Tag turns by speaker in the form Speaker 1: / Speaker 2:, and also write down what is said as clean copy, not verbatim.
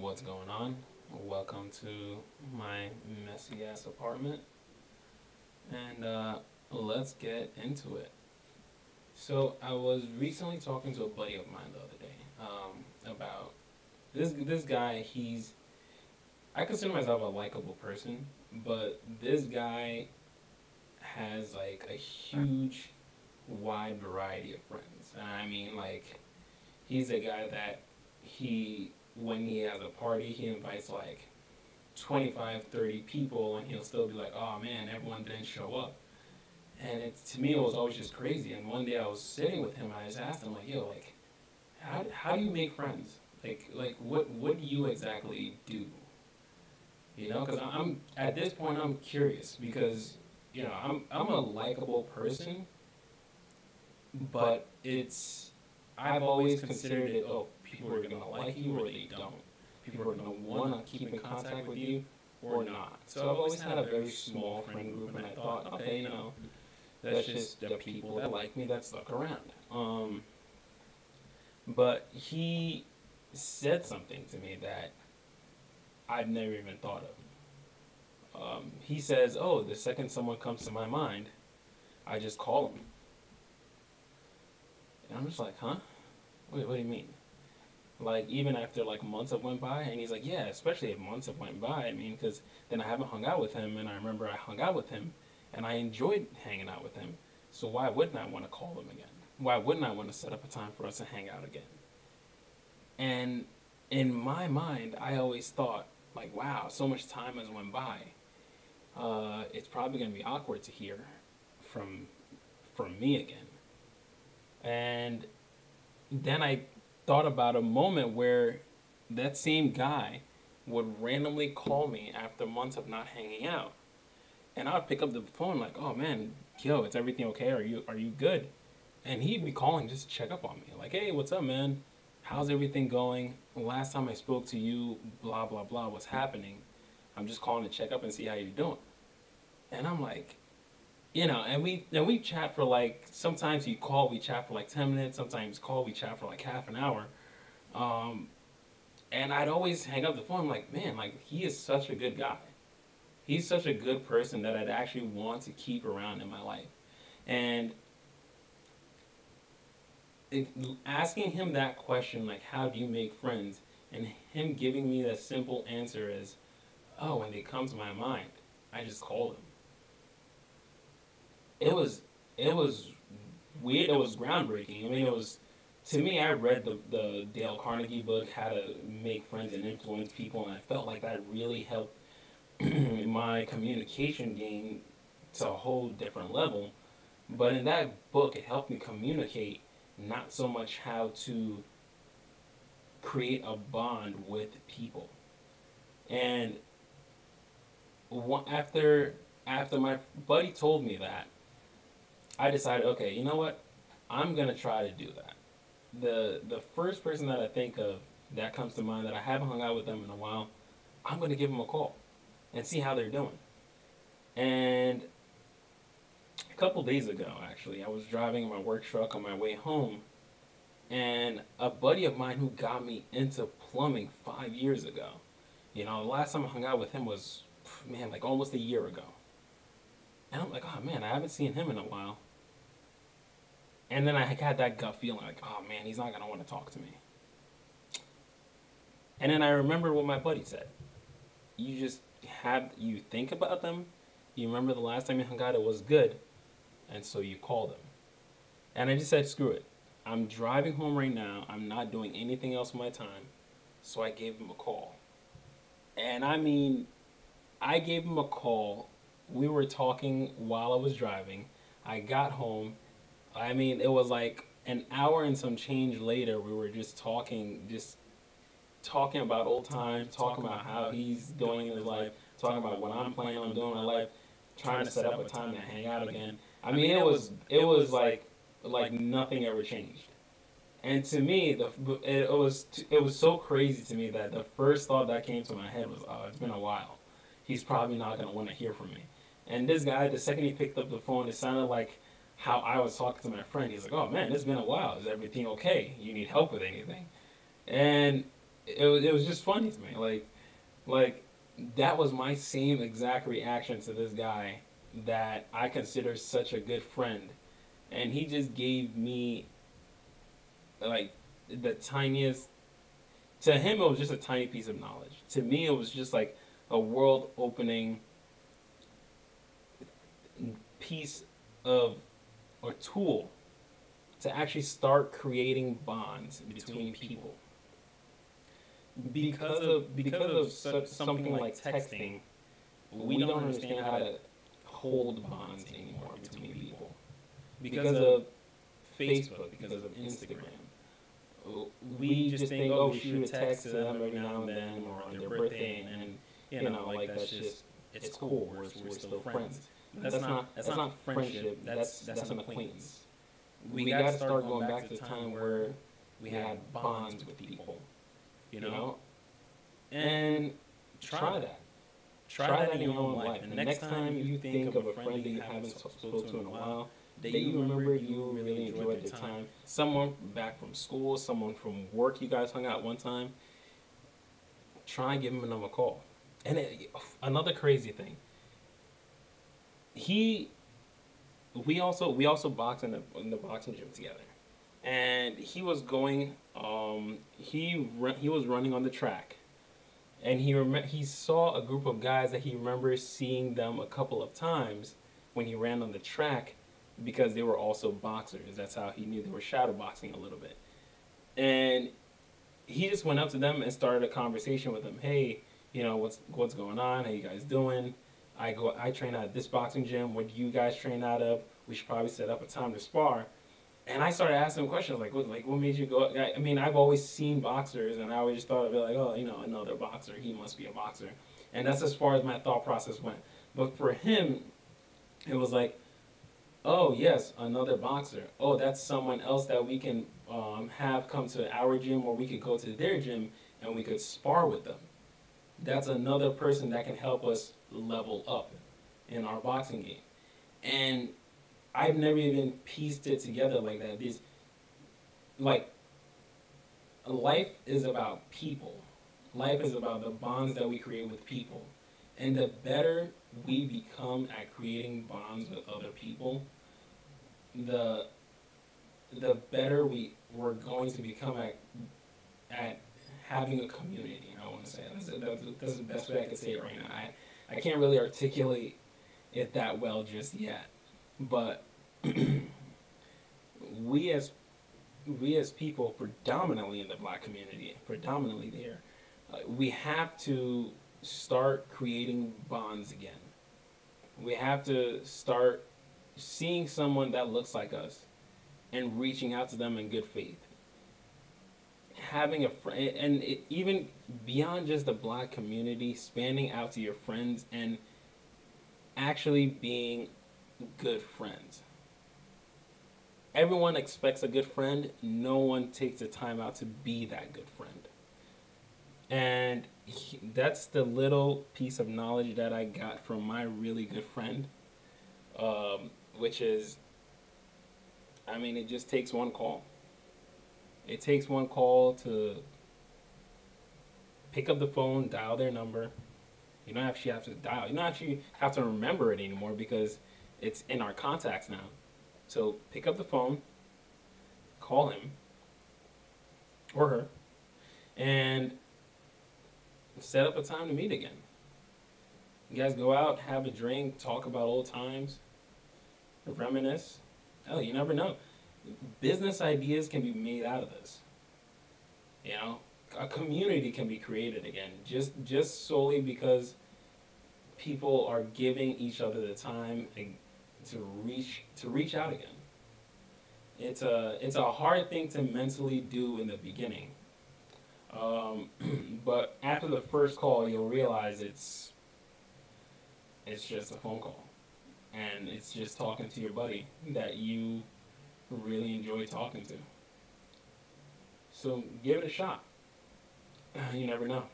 Speaker 1: What's going on? Welcome to my messy ass apartment, and let's get into it. So, I was recently talking to a buddy of mine the other day about this guy. I consider myself a likable person, but this guy has like a huge, wide variety of friends. And I mean, like, he's a guy that when he has a party, he invites like 25, 30 people, and he'll still be like, oh man, everyone didn't show up. And to me, it was always just crazy. And one day I was sitting with him, and I just asked him, like, yo, like, how do you make friends? Like what do you exactly do? You know, because I'm at this point, I'm curious because, I'm a likable person, but I've always considered it, oh, people are going to like you or they don't. People are going to want to keep in contact with you or not. So I've always had a very small friend group, and I thought, okay, that's just the people that like me that stuck around. But he said something to me that I've never even thought of. He says, oh, the second someone comes to my mind, I just call them. And I'm just like, huh? Wait, what do you mean? Like, even after, like, months have went by? And he's like, yeah, especially if months have went by. I mean, because then I haven't hung out with him, and I remember I hung out with him, and I enjoyed hanging out with him. So why wouldn't I want to call him again? Why wouldn't I want to set up a time for us to hang out again? And in my mind, I always thought, like, wow, so much time has went by. It's probably going to be awkward to hear from me again. And then I thought about a moment where that same guy would randomly call me after months of not hanging out. And I would pick up the phone like, oh man, yo, is everything okay? Are you good? And he'd be calling just to check up on me. Like, hey, what's up, man? How's everything going? Last time I spoke to you, blah, blah, blah, what's happening? I'm just calling to check up and see how you're doing. And I'm like, and we chat for like, sometimes we chat for like 10 minutes, sometimes we chat for like half an hour. And I'd always hang up the phone, I'm like, man, like, he is such a good guy. He's such a good person that I'd actually want to keep around in my life. And asking him that question, like, how do you make friends? And him giving me that simple answer is, oh, when they come to my mind, I just call them. It was weird. It was groundbreaking. I mean, to me, I read the Dale Carnegie book, How to Make Friends and Influence People, and I felt like that really helped my communication game to a whole different level. But in that book, it helped me communicate, not so much how to create a bond with people. And after my buddy told me that, I decided, okay, you know what? I'm gonna try to do that. The first person that I think of that comes to mind that I haven't hung out with them in a while, I'm gonna give them a call and see how they're doing. And a couple days ago, actually, I was driving in my work truck on my way home, and a buddy of mine who got me into plumbing 5 years ago. The last time I hung out with him was, man, like almost a year ago. And I'm like, oh man, I haven't seen him in a while. And then I had that gut feeling like, oh man, he's not going to want to talk to me. And then I remember what my buddy said. You think about them, you remember the last time you hung out, it was good, and so you call them. And I just said, screw it. I'm driving home right now. I'm not doing anything else with my time. So I gave him a call. And I mean, I gave him a call. We were talking while I was driving. I got home. I mean, it was like an hour and some change later. We were just talking about old times, talking about how he's doing in his life, talking about what I'm planning on doing in my life, trying to set up a time to hang out again. I mean, it was like nothing ever changed. And to me, it was so crazy to me that the first thought that came to my head was, oh, it's been a while. He's probably not going to want to hear from me. And this guy, the second he picked up the phone, it sounded like how I was talking to my friend. He's like, oh man, it's been a while. Is everything okay? You need help with anything? And it was just funny to me. Like that was my same exact reaction to this guy that I consider such a good friend, and he just gave me like the tiniest. To him, it was just a tiny piece of knowledge. To me, it was just like a world opening piece of or tool to actually start creating bonds between people. Because of something like texting, we don't understand how to hold bonds anymore between people. Because of Facebook, because of Instagram, we just think, oh, we shoot a text to them every now and then or on their birthday, and like it's cool. We're still friends. That's not friendship. That's an acquaintance. We got to start going back to the time where we had bonds with people, and try that. Try that in your own life. And the next time you think of a friend that you haven't spoken to in a while, that you remember you really enjoyed their time, someone back from school, someone from work you guys hung out one time, try giving them a call. And another crazy thing, we also boxed in the boxing gym together, and he was going he was running on the track, and he saw a group of guys that he remembers seeing them a couple of times when he ran on the track, because they were also boxers. That's how he knew they were shadow boxing a little bit. And he just went up to them and started a conversation with them. Hey, what's going on? How you guys doing? I train out of this boxing gym. What do you guys train out of? We should probably set up a time to spar. And I started asking him questions like what made you go? I mean, I've always seen boxers, and I always just thought it'd be like, oh, another boxer. He must be a boxer. And that's as far as my thought process went. But for him, it was like, oh yes, another boxer. Oh, that's someone else that we can have come to our gym, or we could go to their gym and we could spar with them. That's another person that can help us level up in our boxing game. And I've never even pieced it together like that. Like, life is about people. Life is about the bonds that we create with people. And the better we become at creating bonds with other people, the better we're going to become at having a community. I want to say that's the best way I could say it right now. I can't really articulate it that well just yet, but we as people, predominantly in the Black community, predominantly there, we have to start creating bonds again. We have to start seeing someone that looks like us and reaching out to them in good faith. Having a friend, and even beyond just the Black community, spanning out to your friends and actually being good friends. Everyone expects a good friend. No one takes the time out to be that good friend. And that's the little piece of knowledge that I got from my really good friend, which is, I mean, it just takes one call. It takes one call to pick up the phone, dial their number. You don't actually have to dial. You don't actually have to remember it anymore because it's in our contacts now. So pick up the phone, call him or her, and set up a time to meet again. You guys go out, have a drink, talk about old times, reminisce. Hell, you never know. Business ideas can be made out of this. A community can be created again, just solely because people are giving each other the time to reach out again. It's a hard thing to mentally do in the beginning, but after the first call, you'll realize it's just a phone call, and it's just talking to your buddy that you really enjoy talking to. So give it a shot. You never know.